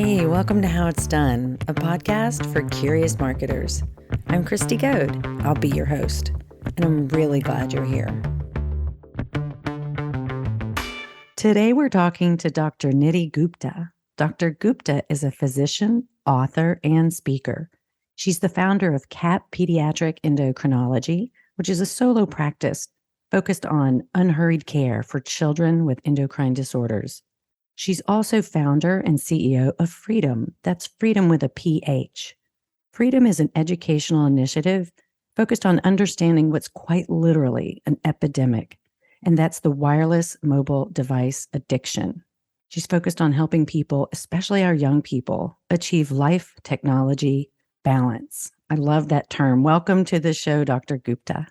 Hey, welcome to How It's Done, a podcast for curious marketers. I'm Christy Goad. I'll be your host, and I'm really glad you're here. Today, we're talking to Dr. Nidhi Gupta. Dr. Gupta is a physician, author, and speaker. She's the founder of CAP Pediatric Endocrinology, which is a solo practice focused on unhurried care for children with endocrine disorders. She's also founder and CEO of Freedom. That's Freedom with a PH. Freedom is an educational initiative focused on understanding what's quite literally an epidemic, and that's the wireless mobile device addiction. She's focused on helping people, especially our young people, achieve life technology balance. I love that term. Welcome to the show, Dr. Gupta.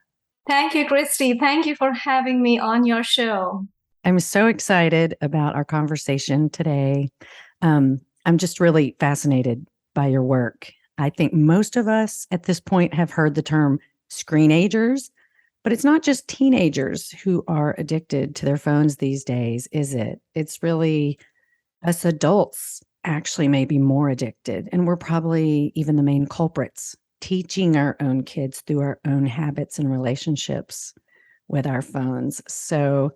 Thank you, Christy. Thank you for having me on your show. I'm so excited about our conversation today. I'm just really fascinated by your work. I think most of us at this point have heard the term screenagers, but it's not just teenagers who are addicted to their phones these days, is it? It's really us adults actually may be more addicted, and we're probably even the main culprits, teaching our own kids through our own habits and relationships with our phones. So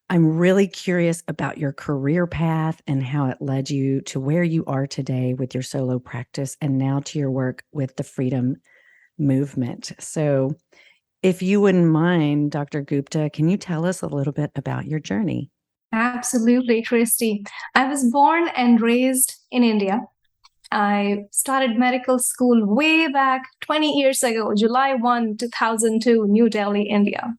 I'm really curious about your career path and how it led you to where you are today with your solo practice and now to your work with the Freedom Movement. So if you wouldn't mind, Dr. Gupta, can you tell us a little bit about your journey? Absolutely, Christy. I was born and raised in India. I started medical school way back 20 years ago, July 1, 2002, New Delhi, India.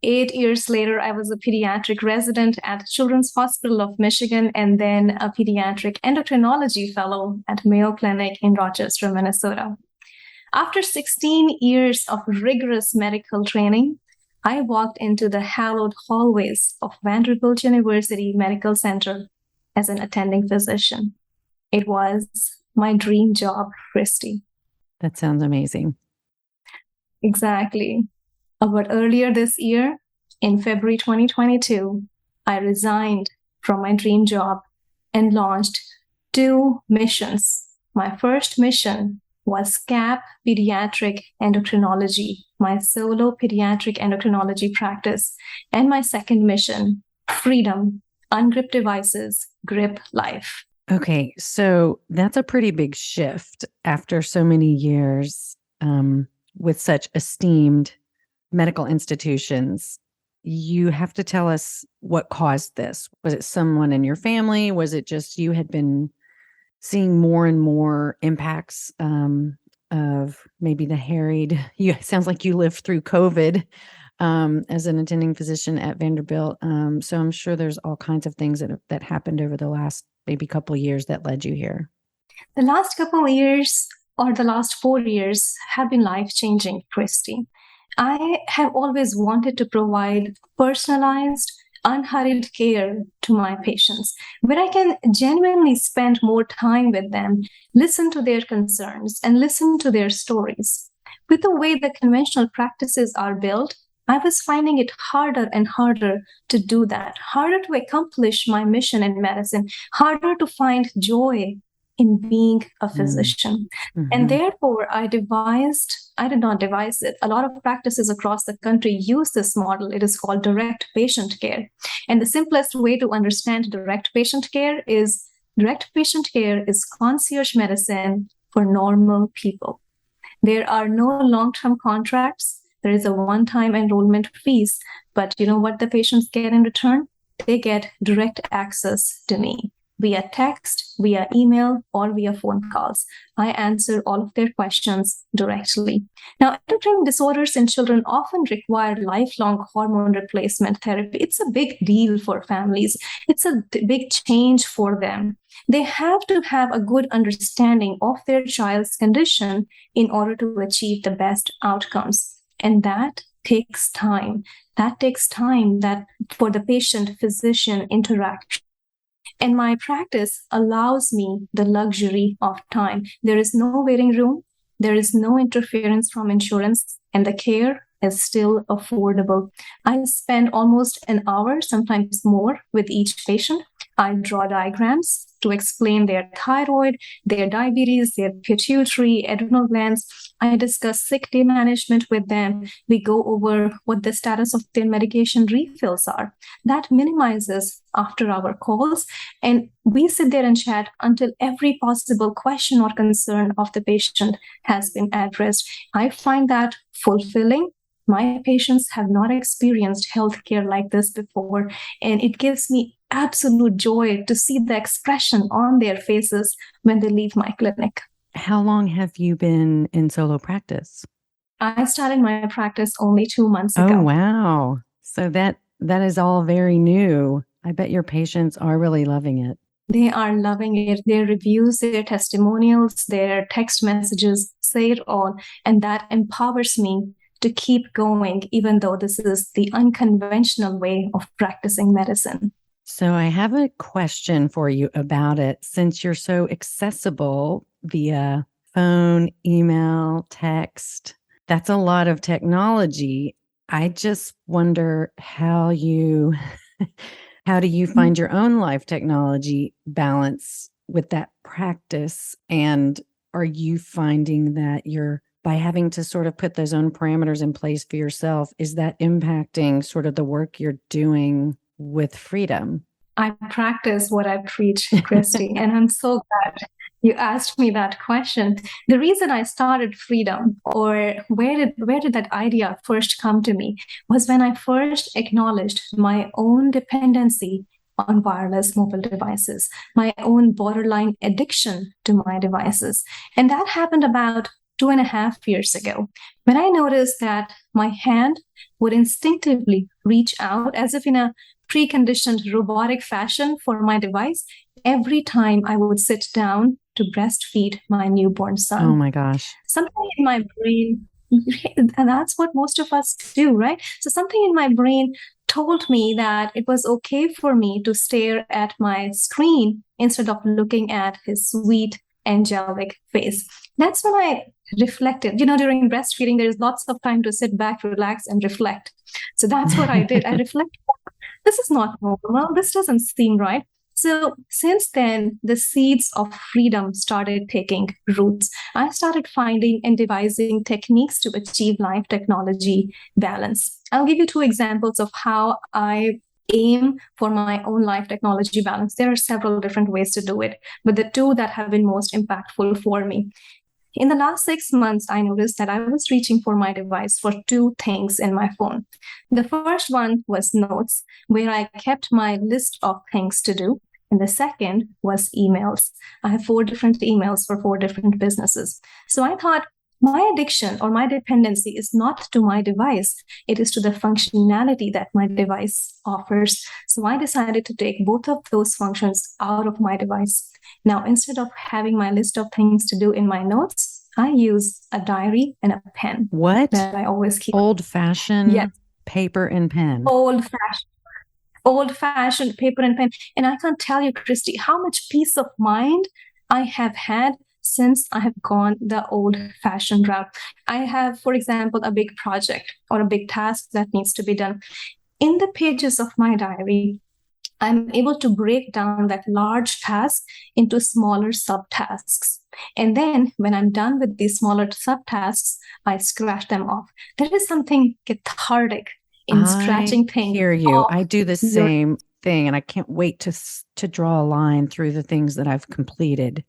8 years later, I was a pediatric resident at Children's Hospital of Michigan and then a pediatric endocrinology fellow at Mayo Clinic in Rochester, Minnesota. After 16 years of rigorous medical training, I walked into the hallowed hallways of Vanderbilt University Medical Center as an attending physician. It was my dream job, Christy. That sounds amazing. Exactly. But earlier this year, in February 2022, I resigned from my dream job and launched 2 missions. My first mission was CAP Pediatric Endocrinology, my solo pediatric endocrinology practice, and my second mission, Freedom, Ungrip Devices, Grip Life. Okay, so that's a pretty big shift after so many years with such esteemed medical institutions. You have to tell us what caused this. Was it someone in your family? Was it just you had been seeing more and more impacts of maybe the harried? It sounds like you lived through COVID as an attending physician at Vanderbilt. So I'm sure there's all kinds of things that happened over the last maybe couple of years that led you here. The last couple of years or the last 4 years have been life-changing, Christy. I have always wanted to provide personalized, unhurried care to my patients, where I can genuinely spend more time with them, listen to their concerns, and listen to their stories. With the way the conventional practices are built, I was finding it harder and harder to do that, harder to accomplish my mission in medicine, harder to find joy in being a physician. Mm-hmm. And therefore, I did not devise it. A lot of practices across the country use this model. It is called direct patient care. And the simplest way to understand direct patient care is concierge medicine for normal people. There are no long-term contracts. There is a one-time enrollment fees. But you know what the patients get in return? They get direct access to me via text, via email, or via phone calls. I answer all of their questions directly. Now, endocrine disorders in children often require lifelong hormone replacement therapy. It's a big deal for families. It's a big change for them. They have to have a good understanding of their child's condition in order to achieve the best outcomes. And that takes time. That for the patient-physician interaction. And my practice allows me the luxury of time. There is no waiting room. There is no interference from insurance, and the care is still affordable. I spend almost an hour, sometimes more, with each patient. I draw diagrams to explain their thyroid, their diabetes, their pituitary, adrenal glands. I discuss sick day management with them. We go over what the status of their medication refills are. That minimizes after our calls. And we sit there and chat until every possible question or concern of the patient has been addressed. I find that fulfilling. My patients have not experienced healthcare like this before, and it gives me absolute joy to see the expression on their faces when they leave my clinic. How long have you been in solo practice? I started my practice only 2 months ago. Oh, wow. So that is all very new. I bet your patients are really loving it. They are loving it. Their reviews, their testimonials, their text messages say it all. And that empowers me to keep going, even though this is the unconventional way of practicing medicine. So I have a question for you about it. Since you're so accessible via phone, email, text, that's a lot of technology. I just wonder how do you find your own life technology balance with that practice? And are you finding that by having to sort of put those own parameters in place for yourself, is that impacting sort of the work you're doing with freedom? I practice what I preach, Christy, and I'm so glad you asked me that question. The reason I started Freedom, or where did that idea first come to me, was when I first acknowledged my own dependency on wireless mobile devices, my own borderline addiction to my devices. And that happened about 2.5 years ago, when I noticed that my hand would instinctively reach out as if in a preconditioned robotic fashion for my device every time I would sit down to breastfeed my newborn son. Oh my gosh. Something in my brain, and that's what most of us do, right? So something in my brain told me that it was okay for me to stare at my screen instead of looking at his sweet, angelic face. That's when I reflected. During breastfeeding, there's lots of time to sit back, relax, and reflect. So that's what I did. I reflected. This is not normal. This doesn't seem right. So since then, the seeds of freedom started taking roots. I started finding and devising techniques to achieve life technology balance. I'll give you 2 examples of how I aim for my own life technology balance. There are several different ways to do it, but the 2 that have been most impactful for me. In the last 6 months, I noticed that I was reaching for my device for 2 things in my phone. The first one was notes, where I kept my list of things to do. And the second was emails. I have 4 different emails for 4 different businesses. So I thought, my addiction or my dependency is not to my device. It is to the functionality that my device offers. So I decided to take both of those functions out of my device. Now, instead of having my list of things to do in my notes, I use a diary and a pen. What? That I always keep. Old-fashioned Yes. Paper and pen. Old-fashioned paper and pen. And I can't tell you, Christy, how much peace of mind I have had since I have gone the old-fashioned route. I have, for example, a big project or a big task that needs to be done. In the pages of my diary, I'm able to break down that large task into smaller subtasks. And then when I'm done with these smaller subtasks, I scratch them off. There is something cathartic in scratching things. I hear you. I do the same thing, and I can't wait to draw a line through the things that I've completed.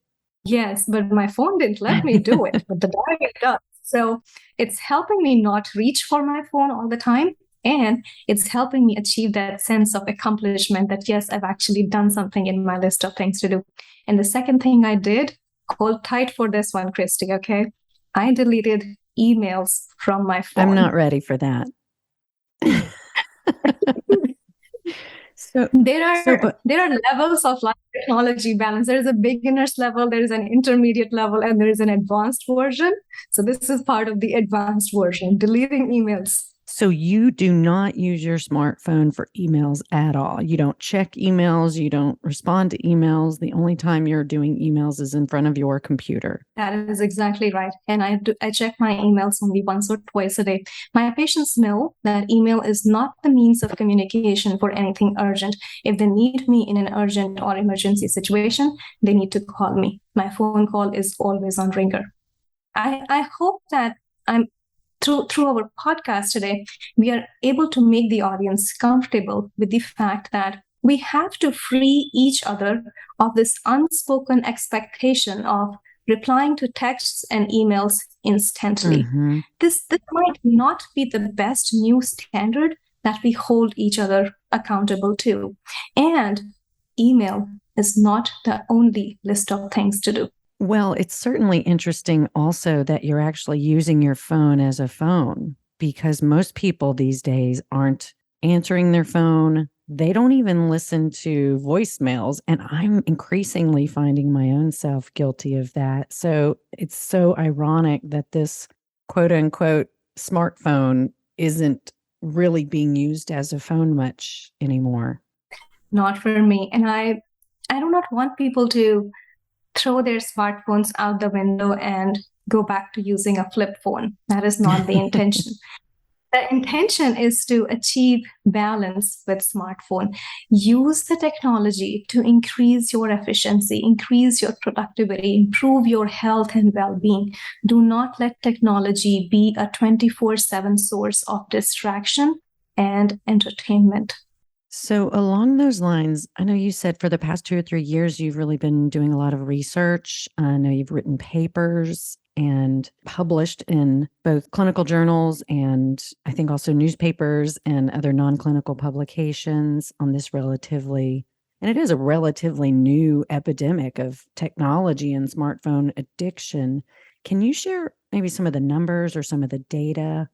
Yes, but my phone didn't let me do it, but the diary does. So it's helping me not reach for my phone all the time. And it's helping me achieve that sense of accomplishment that, yes, I've actually done something in my list of things to do. And the second thing I did, hold tight for this one, Christy, okay? I deleted emails from my phone. I'm not ready for that. So there are levels of life technology balance. There is a beginner's level, there is an intermediate level, and there is an advanced version. So this is part of the advanced version, deleting emails. So you do not use your smartphone for emails at all. You don't check emails. You don't respond to emails. The only time you're doing emails is in front of your computer. That is exactly right. And I check my emails only once or twice a day. My patients know that email is not the means of communication for anything urgent. If they need me in an urgent or emergency situation, they need to call me. My phone call is always on ringer. I hope that I'm through our podcast today, we are able to make the audience comfortable with the fact that we have to free each other of this unspoken expectation of replying to texts and emails instantly. Mm-hmm. This might not be the best new standard that we hold each other accountable to. And email is not the only list of things to do. Well, it's certainly interesting also that you're actually using your phone as a phone, because most people these days aren't answering their phone. They don't even listen to voicemails. And I'm increasingly finding my own self guilty of that. So it's so ironic that this quote unquote smartphone isn't really being used as a phone much anymore. Not for me. And I do not want people to throw their smartphones out the window and go back to using a flip phone. That is not the intention. The intention is to achieve balance with smartphone. Use the technology to increase your efficiency, increase your productivity, improve your health and well-being. Do not let technology be a 24/7 source of distraction and entertainment. So, along those lines, I know you said for the past 2 or 3 years, you've really been doing a lot of research. I know you've written papers and published in both clinical journals and I think also newspapers and other non-clinical publications on this and it is a relatively new epidemic of technology and smartphone addiction. Can you share maybe some of the numbers or some of the data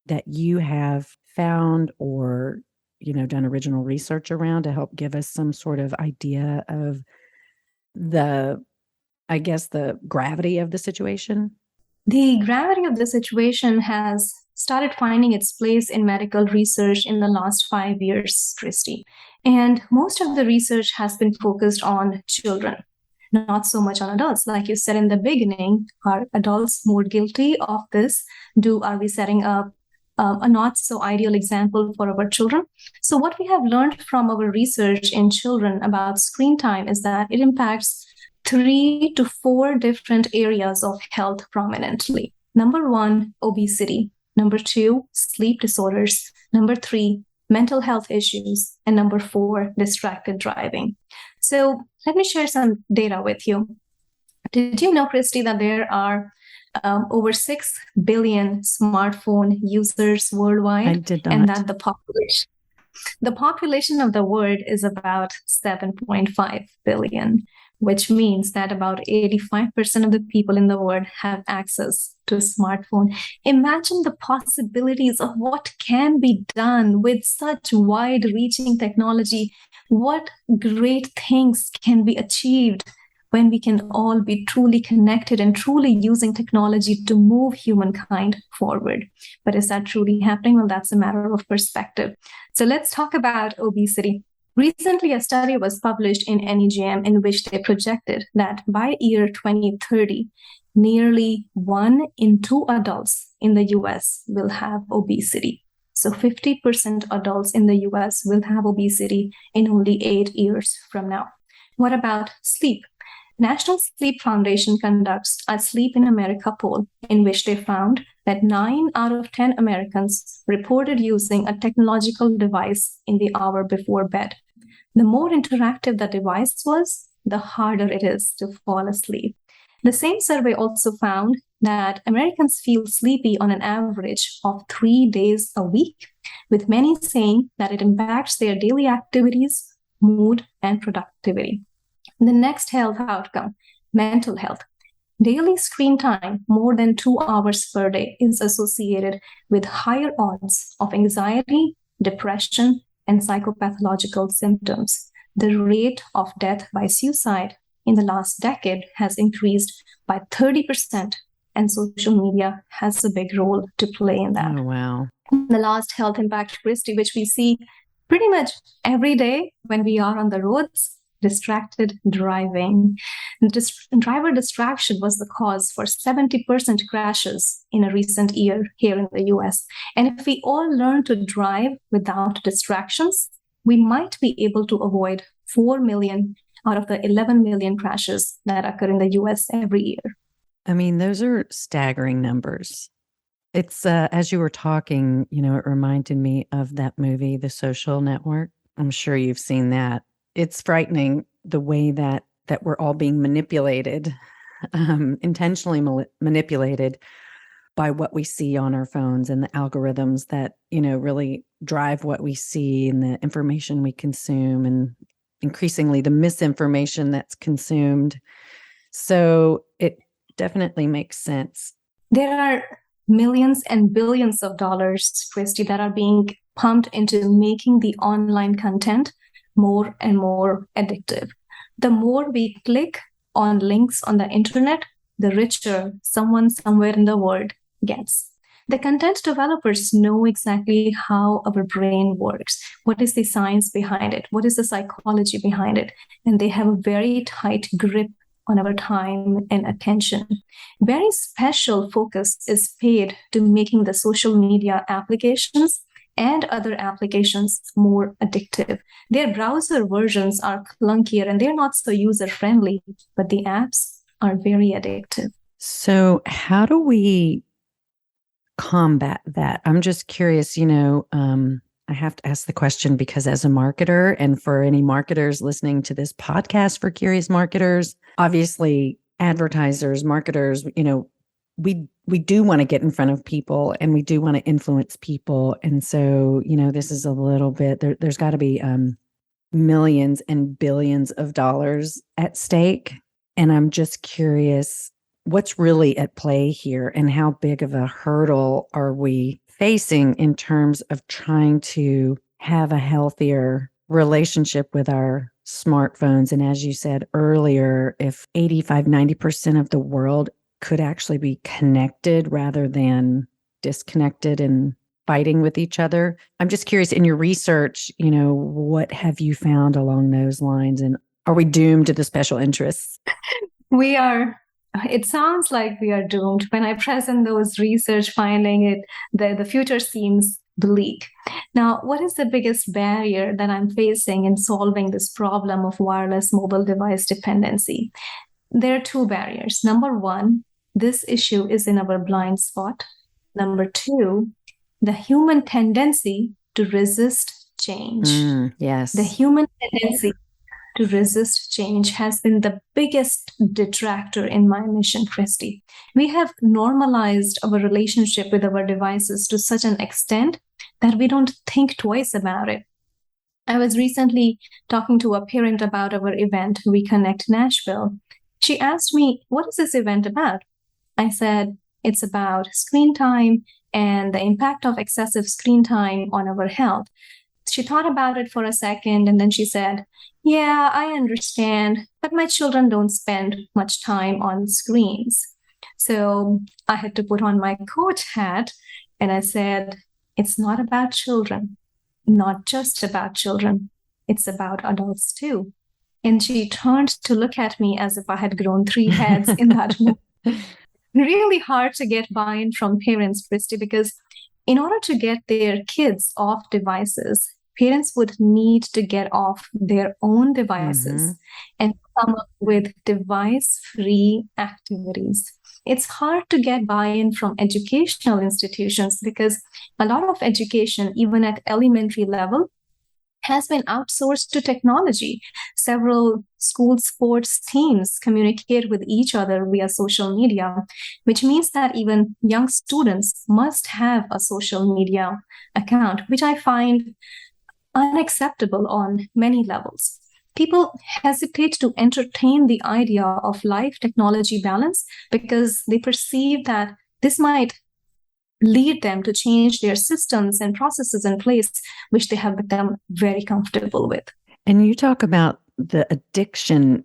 that you have found or done original research around to help give us some sort of idea of the gravity of the situation? The gravity of the situation has started finding its place in medical research in the last 5 years, Christy. And most of the research has been focused on children, not so much on adults. Like you said in the beginning, are adults more guilty of this? Are we setting up a not so ideal example for our children? So what we have learned from our research in children about screen time is that it impacts 3 to 4 different areas of health prominently. Number 1, obesity. Number 2, sleep disorders. Number 3, mental health issues. And number 4, distracted driving. So let me share some data with you. Did you know, Christy, that there are over 6 billion smartphone users worldwide? I did not. And that the population of the world is about 7.5 billion, which means that about 85% of the people in the world have access to a smartphone. Imagine the possibilities of what can be done with such wide-reaching technology. What great things can be achieved when we can all be truly connected and truly using technology to move humankind forward. But is that truly happening? Well, that's a matter of perspective. So let's talk about obesity. Recently, a study was published in NEJM in which they projected that by year 2030, nearly 1 in 2 adults in the US will have obesity. So 50% adults in the US will have obesity in only 8 years from now. What about sleep? National Sleep Foundation conducts a Sleep in America poll in which they found that 9 out of 10 Americans reported using a technological device in the hour before bed. The more interactive the device was, the harder it is to fall asleep. The same survey also found that Americans feel sleepy on an average of 3 days a week, with many saying that it impacts their daily activities, mood, and productivity. The next health outcome, mental health. Daily screen time, more than 2 hours per day, is associated with higher odds of anxiety, depression, and psychopathological symptoms. The rate of death by suicide in the last decade has increased by 30%, and social media has a big role to play in that. Oh, wow. The last health impact, Christy, which we see pretty much every day when we are on the roads, distracted driving. Driver distraction was the cause for 70% crashes in a recent year here in the US. And if we all learn to drive without distractions, we might be able to avoid 4 million out of the 11 million crashes that occur in the US every year. I mean, those are staggering numbers. It's as you were talking, it reminded me of that movie, The Social Network. I'm sure you've seen that. It's frightening the way that we're all being manipulated, intentionally manipulated by what we see on our phones and the algorithms that, really drive what we see and the information we consume, and increasingly the misinformation that's consumed. So it definitely makes sense. There are millions and billions of dollars, Christy, that are being pumped into making the online content more and more addictive. The more we click on links on the internet, the richer someone somewhere in the world gets. The content developers know exactly how our brain works. What is the science behind it? What is the psychology behind it? And they have a very tight grip on our time and attention. Very special focus is paid to making the social media applications and other applications more addictive. Their browser versions are clunkier and they're not so user-friendly, but the apps are very addictive. So how do we combat that? I'm just curious, I have to ask the question because as a marketer, and for any marketers listening to this podcast for curious marketers, obviously advertisers, marketers, we do want to get in front of people and we do want to influence people. And so, this is a little bit, there's got to be millions and billions of dollars at stake. And I'm just curious, what's really at play here and how big of a hurdle are we facing in terms of trying to have a healthier relationship with our smartphones? And as you said earlier, if 85, 90% of the world could actually be connected rather than disconnected and fighting with each other. I'm just curious, in your research, what have you found along those lines? And are we doomed to the special interests? We are. It sounds like we are doomed. When I present those research findings, the future seems bleak. Now, what is the biggest barrier that I'm facing in solving this problem of wireless mobile device dependency? There are two barriers. Number one, this issue is in our blind spot. Number two, the human tendency to resist change. Yes. The human tendency to resist change has been the biggest detractor in my mission, Christy. We have normalized our relationship with our devices to such an extent that we don't think twice about it. I was recently talking to a parent about our event, We Connect Nashville. She asked me, "What is this event about?" I said, "It's about screen time and the impact of excessive screen time on our health." She thought about it for a second and then she said, "Yeah, I understand, but my children don't spend much time on screens." So I had to put on my coach hat and I said, "It's not about children, not just about children. It's about adults too." And she turned to look at me as if I had grown 3 heads in that moment. Really hard to get buy-in from parents, Christy, because in order to get their kids off devices, parents would need to get off their own devices and come up with device-free activities. It's hard to get buy-in from educational institutions because a lot of education, even at elementary level, has been outsourced to technology. Several school sports teams communicate with each other via social media, which means that even young students must have a social media account, which I find unacceptable on many levels. People hesitate to entertain the idea of life-technology balance because they perceive that this might lead them to change their systems and processes in place, which they have become very comfortable with. And you talk about the addiction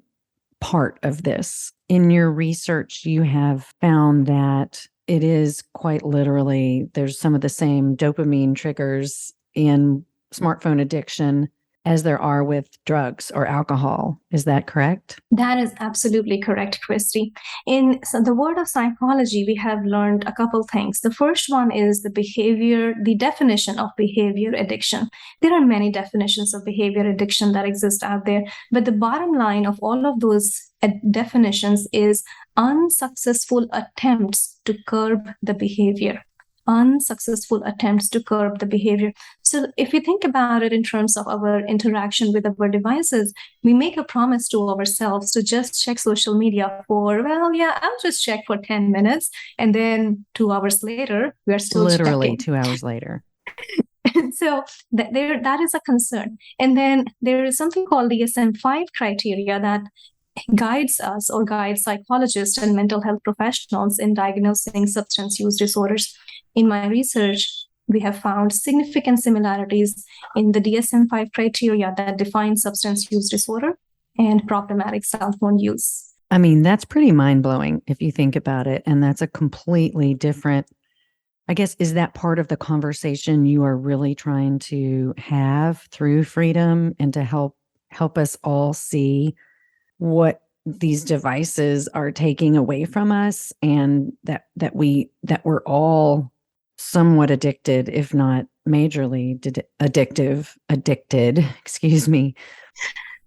part of this. In your research, you have found that it is quite literally, there's some of the same dopamine triggers in smartphone addiction as there are with drugs or alcohol. Is that correct? That is absolutely correct, Christy. In the world of psychology, we have learned a couple things. The first one is the definition of behavior addiction. There are many definitions of behavior addiction that exist out there, but the bottom line of all of those definitions is unsuccessful attempts to curb the behavior. Unsuccessful attempts to curb the behavior. So if you think about it in terms of our interaction with our devices, we make a promise to ourselves to just check social media for, well, yeah, I'll just check for 10 minutes. And then 2 hours later, we're still Literally checking. 2 hours later. So that is a concern. And then there is something called the DSM-5 criteria that guides us or guides psychologists and mental health professionals in diagnosing substance use disorders. In my research, we have found significant similarities in the DSM-5 criteria that define substance use disorder and problematic cell phone use. I mean, that's pretty mind-blowing if you think about it. And that's a completely different, I guess, is that part of the conversation you are really trying to have through Freedom and to help us all see what these devices are taking away from us, and that we're all somewhat addicted, if not majorly addicted, excuse me.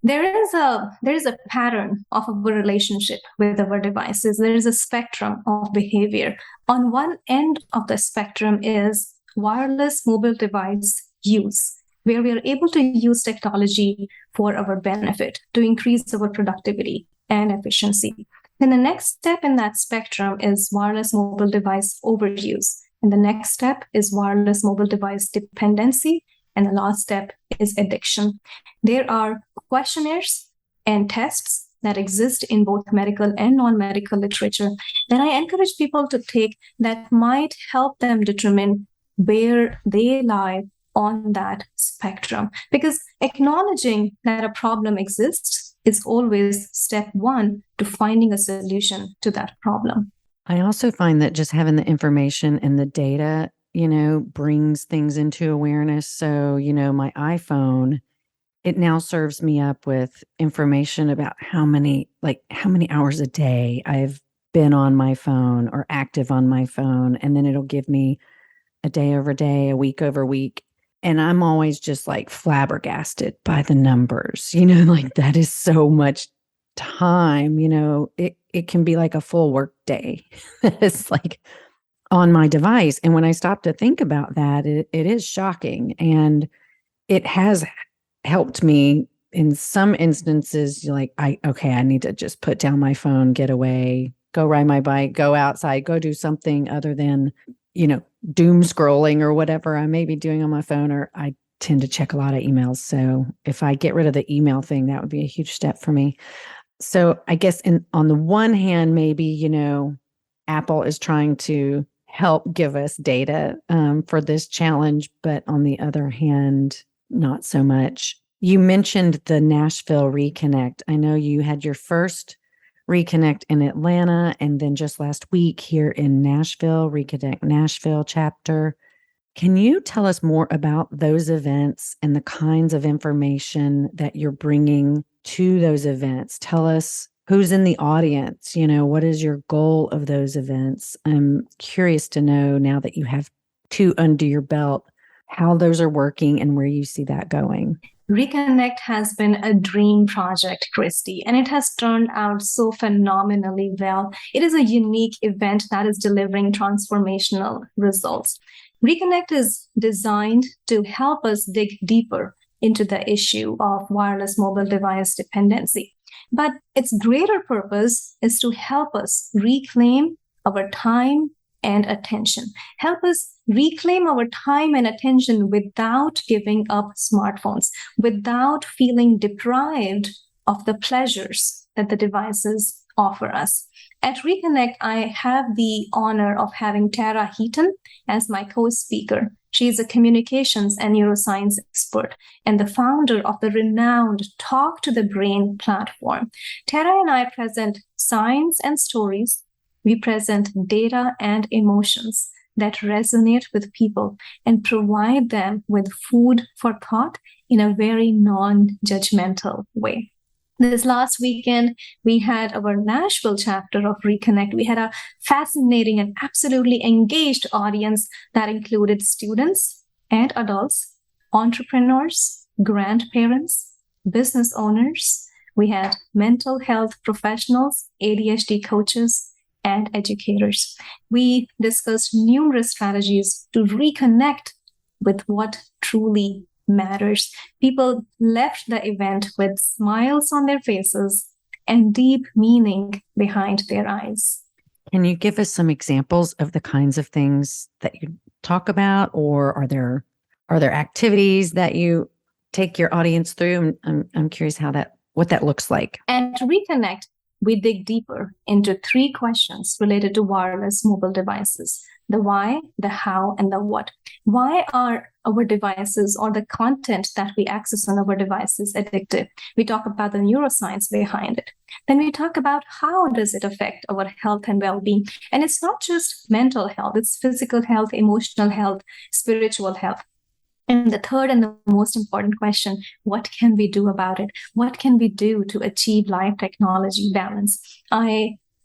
There is a pattern of a relationship with our devices. There is a spectrum of behavior. On one end of the spectrum is wireless mobile device use, where we are able to use technology for our benefit to increase our productivity and efficiency. Then the next step in that spectrum is wireless mobile device overuse. And the next step is wireless mobile device dependency. And the last step is addiction. There are questionnaires and tests that exist in both medical and non-medical literature that I encourage people to take that might help them determine where they lie on that spectrum. Because acknowledging that a problem exists is always step one to finding a solution to that problem. I also find that just having the information and the data, brings things into awareness. So, my iPhone, it now serves me up with information about how many hours a day I've been on my phone or active on my phone. And then it'll give me a day over day, a week over week. And I'm always just like flabbergasted by the numbers, like that is so much time, it can be like a full work day. It's like on my device. And when I stop to think about that, it is shocking. And it has helped me in some instances, like, I need to just put down my phone, get away, go ride my bike, go outside, go do something other than, doom scrolling or whatever I may be doing on my phone, or I tend to check a lot of emails. So if I get rid of the email thing, that would be a huge step for me. So I guess on the one hand, maybe, Apple is trying to help give us data for this challenge, but on the other hand, not so much. You mentioned the Nashville Reconnect. I know you had your first Reconnect in Atlanta, and then just last week here in Nashville, Reconnect Nashville chapter. Can you tell us more about those events and the kinds of information that you're bringing to those events? Tell us who's in the audience, what is your goal of those events? I'm curious to know, now that you have two under your belt, how those are working and where you see that going. Reconnect has been a dream project, Christy, and it has turned out so phenomenally well. It is a unique event that is delivering transformational results. Reconnect is designed to help us dig deeper into the issue of wireless mobile device dependency. But its greater purpose is to help us reclaim our time and attention. Help us reclaim our time and attention without giving up smartphones, without feeling deprived of the pleasures that the devices offer us. At Reconnect, I have the honor of having Tara Heaton as my co-speaker. She is a communications and neuroscience expert and the founder of the renowned Talk to the Brain platform. Tara and I present science and stories We present data and emotions that resonate with people and provide them with food for thought in a very non-judgmental way. This last weekend, we had our Nashville chapter of Reconnect. We had a fascinating and absolutely engaged audience that included students and adults, entrepreneurs, grandparents, business owners. We had mental health professionals, ADHD coaches, and educators. We discussed numerous strategies to reconnect with what truly matters. People left the event with smiles on their faces and deep meaning behind their eyes. Can you give us some examples of the kinds of things that you talk about, or are there activities that you take your audience through? I'm curious what that looks like. And to reconnect, we dig deeper into 3 questions related to wireless mobile devices: the why, the how, and the what. Why are our devices or the content that we access on our devices addictive? We talk about the neuroscience behind it. Then we talk about how does it affect our health and well-being. And it's not just mental health, it's physical health, emotional health, spiritual health. And the third and the most important question, what can we do about it? What can we do to achieve life technology balance?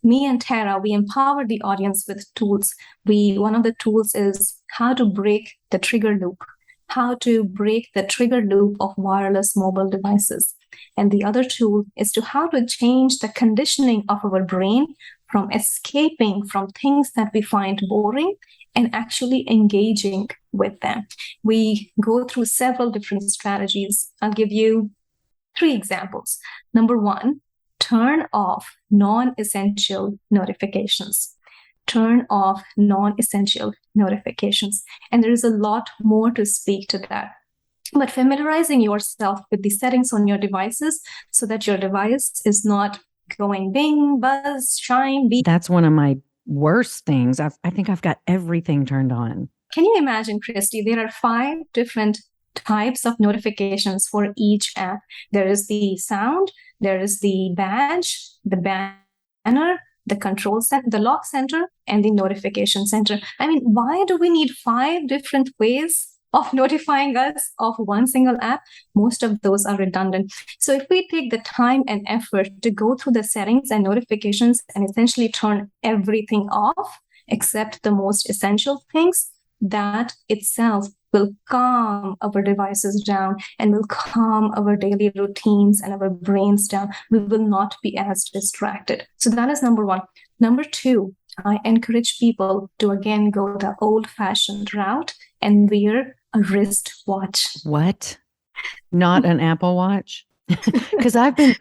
Me and Tara, we empower the audience with tools. One of the tools is how to break the trigger loop, of wireless mobile devices. And the other tool is to how to change the conditioning of our brain from escaping from things that we find boring and actually engaging with them. We go through several different strategies. I'll give you 3 examples. Number 1, turn off non-essential notifications. Turn off non-essential notifications. And there is a lot more to speak to that. But familiarizing yourself with the settings on your devices so that your device is not going bing, buzz, shine, beep. That's one of my worst things. I think I've got everything turned on. Can you imagine, Christy? There are 5 different types of notifications for each app. There is the sound, there is the badge, the banner, the control center, the lock center, and the notification center. I mean, why do we need 5 different ways of notifying us of one single app? Most of those are redundant. So if we take the time and effort to go through the settings and notifications and essentially turn everything off except the most essential things, that itself will calm our devices down and will calm our daily routines and our brains down. We will not be as distracted. So that is number 1. Number 2, I encourage people to again go the old-fashioned route and wear a wristwatch. What? Not an Apple Watch? Because I've been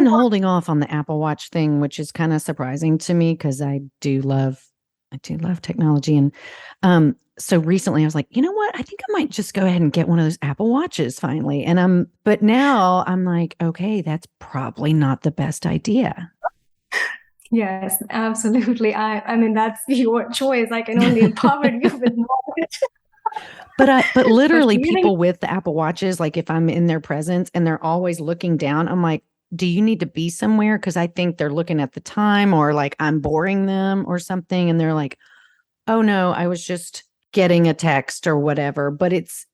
holding off on the Apple Watch thing, which is kind of surprising to me because I do love technology. And so recently I was like, you know what? I think I might just go ahead and get one of those Apple Watches finally. But now I'm like, okay, that's probably not the best idea. Yes, absolutely. I mean, that's your choice. I can only empower you with knowledge. But literally people with the Apple Watches, like if I'm in their presence and they're always looking down, I'm like, do you need to be somewhere? Because I think they're looking at the time, or like I'm boring them or something. And they're like, oh no, I was just getting a text or whatever. But it's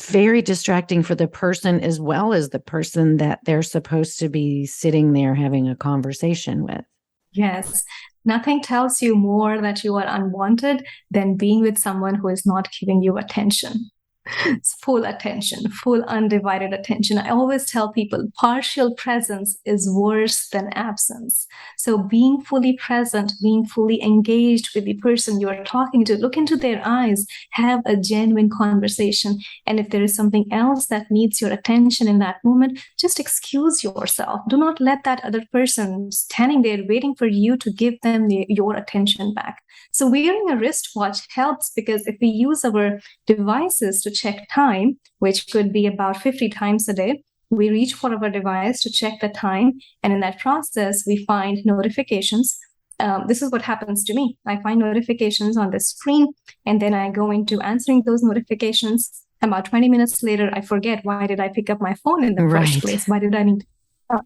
very distracting for the person as well as the person that they're supposed to be sitting there having a conversation with. Yes. Nothing tells you more that you are unwanted than being with someone who is not giving you attention. It's full attention, full undivided attention. I always tell people partial presence is worse than absence. So being fully present, being fully engaged with the person you are talking to, look into their eyes, have a genuine conversation. And if there is something else that needs your attention in that moment, just excuse yourself. Do not let that other person standing there waiting for you to give them your attention back. So wearing a wristwatch helps because if we use our devices to check time, which could be about 50 times a day, we reach for our device to check the time. And in that process, we find notifications. This is what happens to me. I find notifications on the screen, and then I go into answering those notifications. About 20 minutes later, I forget, why did I pick up my phone in the first place? Why did I need to?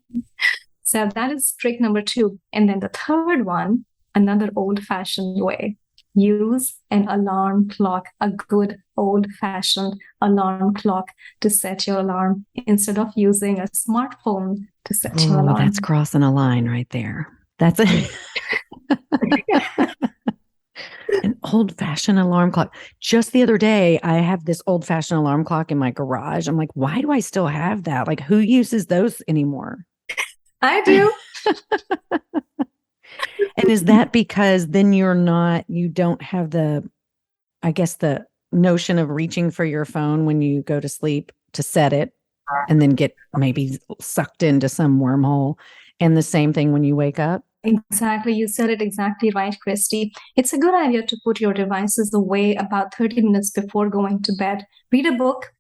So that is trick number 2. And then the third one, another old-fashioned way. Use an alarm clock, a good old-fashioned alarm clock to set your alarm instead of using a smartphone to set your Oh, alarm. that's crossing a line right there. That's an old-fashioned alarm clock. Just the other day, I have this old-fashioned alarm clock in my garage. I'm like, why do I still have that? Like, who uses those anymore? I do. And is that because then you don't have I guess the notion of reaching for your phone when you go to sleep to set it and then get maybe sucked into some wormhole. And the same thing when you wake up? Exactly. You said it exactly right, Christy. It's a good idea to put your devices away about 30 minutes before going to bed. Read a book,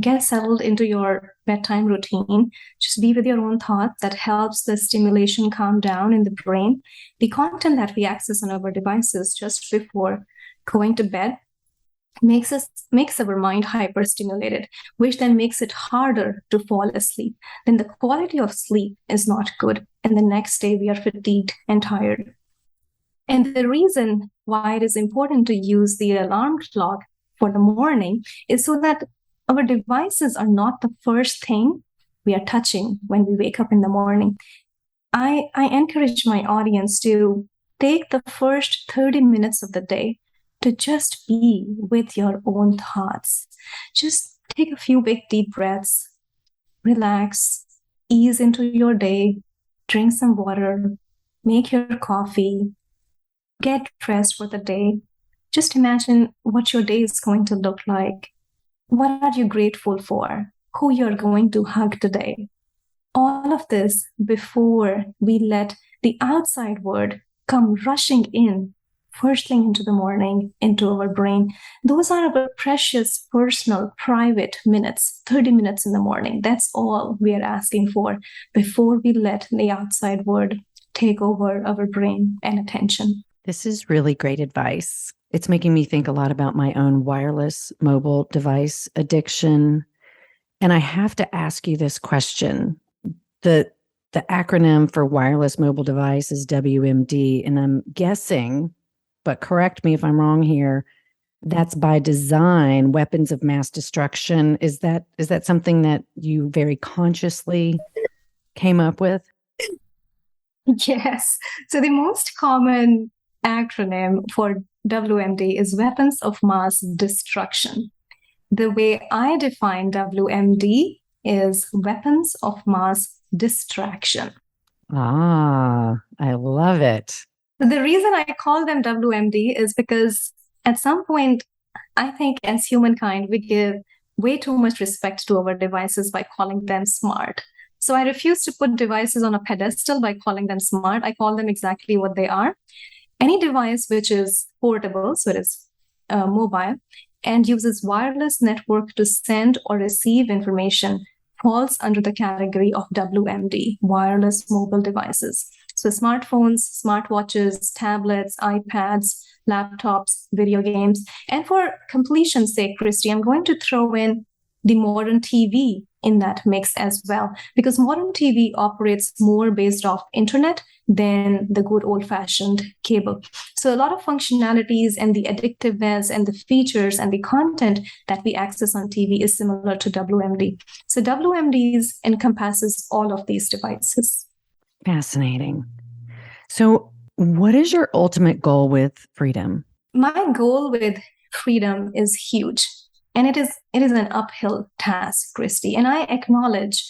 get settled into your bedtime routine. Just be with your own thoughts. That helps the stimulation calm down in the brain. The content that we access on our devices just before going to bed makes our mind hyperstimulated, which then makes it harder to fall asleep. Then the quality of sleep is not good, and the next day we are fatigued and tired. And the reason why it is important to use the alarm clock for the morning is so that our devices are not the first thing we are touching when we wake up in the morning. I encourage my audience to take the first 30 minutes of the day to just be with your own thoughts. Just take a few big deep breaths, relax, ease into your day, drink some water, make your coffee, get dressed for the day. Just imagine what your day is going to look like. What are you grateful for? Who you're going to hug today? All of this before we let the outside world come rushing in first thing into the morning into our brain. Those are our precious, personal, private minutes, 30 minutes in the morning. That's all we are asking for before we let the outside world take over our brain and attention. This is really great advice. It's making me think a lot about my own wireless mobile device addiction. And I have to ask you this question. The acronym for wireless mobile device is WMD, and I'm guessing, but correct me if I'm wrong here, that's by design, weapons of mass destruction. Is that something that you very consciously came up with? Yes. So the most common acronym for WMD is weapons of mass destruction. The way I define WMD is weapons of mass distraction. Ah, I love it. The reason I call them WMD is because at some point, I think as humankind, we give way too much respect to our devices by calling them smart. So I refuse to put devices on a pedestal by calling them smart. I call them exactly what they are. Any device which is portable, so it is mobile, and uses wireless network to send or receive information falls under the category of WMD, wireless mobile devices. So smartphones, smartwatches, tablets, iPads, laptops, video games. And for completion's sake, Christy, I'm going to throw in the modern TV in that mix as well, because modern TV operates more based off internet than the good old-fashioned cable. So a lot of functionalities and the addictiveness and the features and the content that we access on TV is similar to WMD. So WMDs encompasses all of these devices. Fascinating. So what is your ultimate goal with freedom? My goal with freedom is huge. And it is an uphill task, Christy. And I acknowledge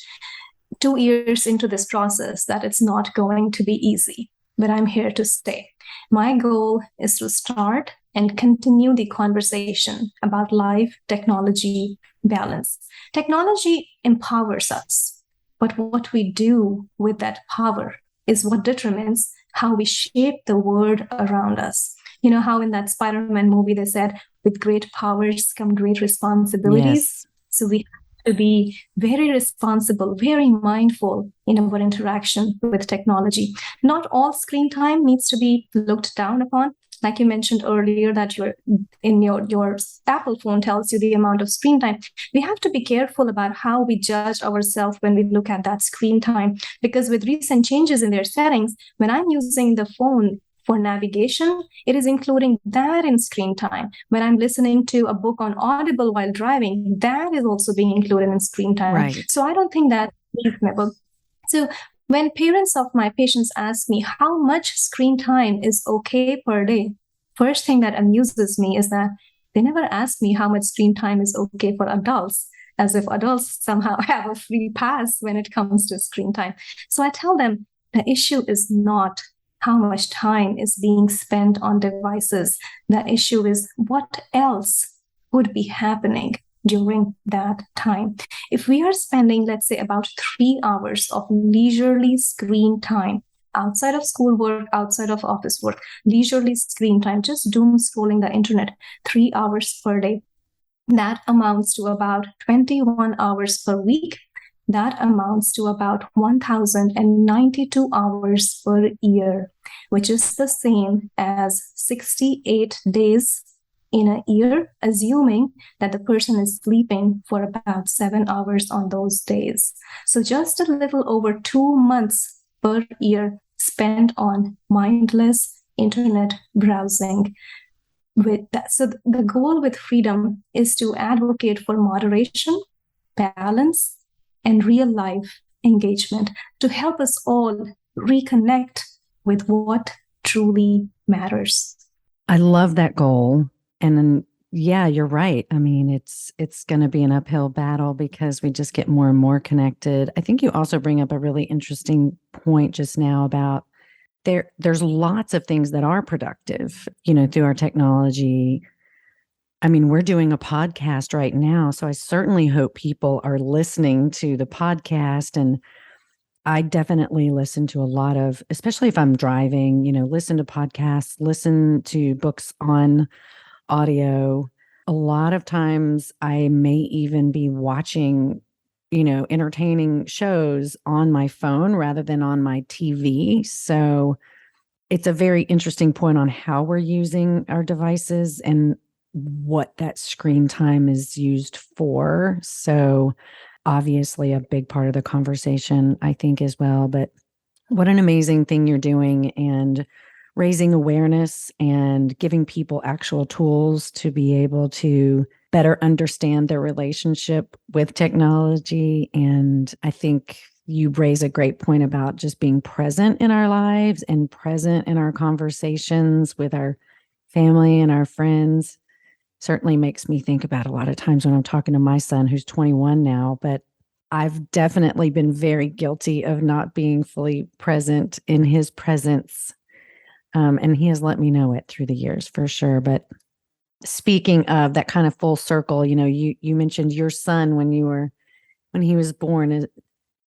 2 years into this process that it's not going to be easy, but I'm here to stay. My goal is to start and continue the conversation about life, technology, balance. Technology empowers us, but what we do with that power is what determines how we shape the world around us. You know how in that Spider-Man movie they said, with great powers come great responsibilities. Yes. So we have to be very responsible, very mindful in our interaction with technology. Not all screen time needs to be looked down upon. Like you mentioned earlier, that your Apple phone tells you the amount of screen time. We have to be careful about how we judge ourselves when we look at that screen time, because with recent changes in their settings, when I'm using the phone For navigation, it is including that in screen time. When I'm listening to a book on Audible while driving, that is also being included in screen time. Right. So I don't think that's reasonable. So when parents of my patients ask me how much screen time is okay per day, first thing that amuses me is that they never ask me how much screen time is okay for adults, as if adults somehow have a free pass when it comes to screen time. So I tell them the issue is not how much time is being spent on devices. The issue is what else would be happening during that time. If we are spending, let's say, about 3 hours of leisurely screen time outside of schoolwork, outside of office work, leisurely screen time, just doom scrolling the internet, 3 hours per day, that amounts to about 21 hours per week. That amounts to about 1,092 hours per year, which is the same as 68 days in a year, assuming that the person is sleeping for about 7 hours on those days. So just a little over 2 months per year spent on mindless internet browsing. With that, so the goal with freedom is to advocate for moderation, balance, and real life engagement to help us all reconnect with what truly matters. I love that goal. And then, yeah, you're right. I mean, it's going to be an uphill battle because we just get more and more connected. I think you also bring up a really interesting point just now about there's lots of things that are productive, through our technology. I mean, we're doing a podcast right now, so I certainly hope people are listening to the podcast. And I definitely listen to a lot of, especially if I'm driving, listen to podcasts, listen to books on audio. A lot of times I may even be watching, entertaining shows on my phone rather than on my TV. So it's a very interesting point on how we're using our devices and what that screen time is used for. So obviously a big part of the conversation, I think, as well. But what an amazing thing you're doing, and raising awareness and giving people actual tools to be able to better understand their relationship with technology. And I think you raise a great point about just being present in our lives and present in our conversations with our family and our friends. Certainly makes me think about a lot of times when I'm talking to my son, who's 21 now, but I've definitely been very guilty of not being fully present in his presence. And he has let me know it through the years for sure. But speaking of that kind of full circle, you mentioned your son when he was born.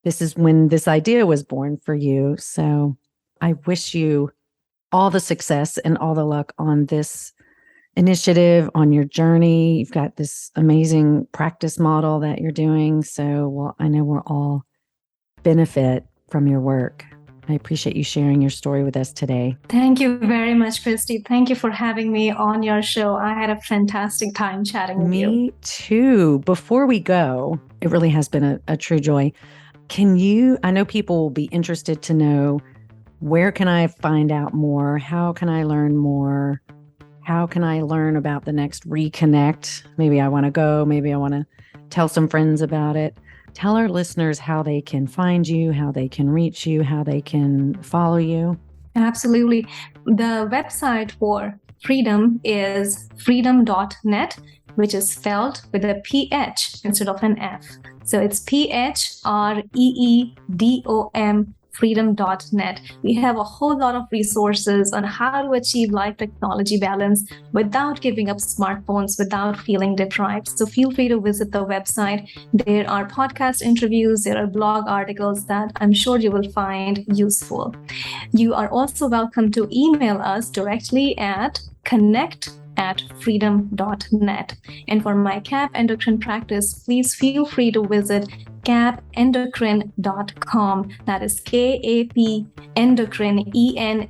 This is when this idea was born for you. So I wish you all the success and all the luck on this initiative, on your journey. You've got this amazing practice model that you're doing. So, well, I know we'll all benefit from your work. I appreciate you sharing your story with us today. Thank you very much, Christy. Thank you for having me on your show. I had a fantastic time chatting with you. Me too. Before we go, it really has been a true joy. I know people will be interested to know, where can I find out more? How can I learn more? How can I learn about the next Reconnect? Maybe I want to go. Maybe I want to tell some friends about it. Tell our listeners how they can find you, how they can reach you, how they can follow you. Absolutely. The website for Freedom is freedom.net, which is spelled with a PH instead of an F. So it's PHREEDOM, freedom.net. We have a whole lot of resources on how to achieve life technology balance without giving up smartphones, without feeling deprived. So feel free to visit the website. There are podcast interviews, there are blog articles that I'm sure you will find useful. You are also welcome to email us directly at connect@freedom.net. And for my CAP endocrine practice, please feel free to visit capendocrine.com. That is KAP endocrine, ENDOCRINE,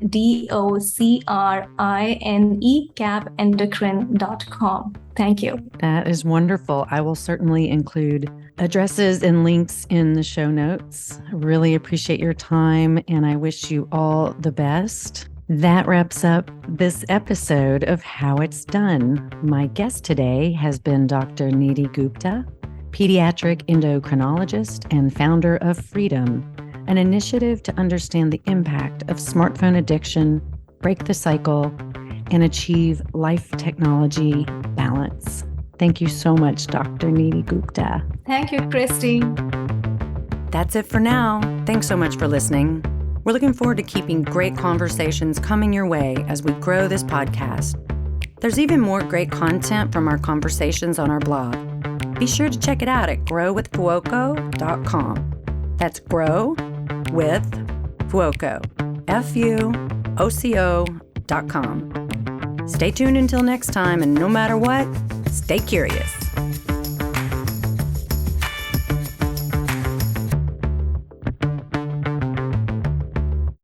capendocrine.com. Thank you. That is wonderful. I will certainly include addresses and links in the show notes. I really appreciate your time, and I wish you all the best. That wraps up this episode of How It's Done. My guest today has been Dr. Nidhi Gupta, pediatric endocrinologist and founder of Freedom, an initiative to understand the impact of smartphone addiction, break the cycle, and achieve life technology balance. Thank you so much, Dr. Nidhi Gupta. Thank you, Christy. That's it for now. Thanks so much for listening. We're looking forward to keeping great conversations coming your way as we grow this podcast. There's even more great content from our conversations on our blog. Be sure to check it out at growwithfuoco.com. That's grow with Fuoco, Fuoco.com. Stay tuned until next time, and no matter what, stay curious.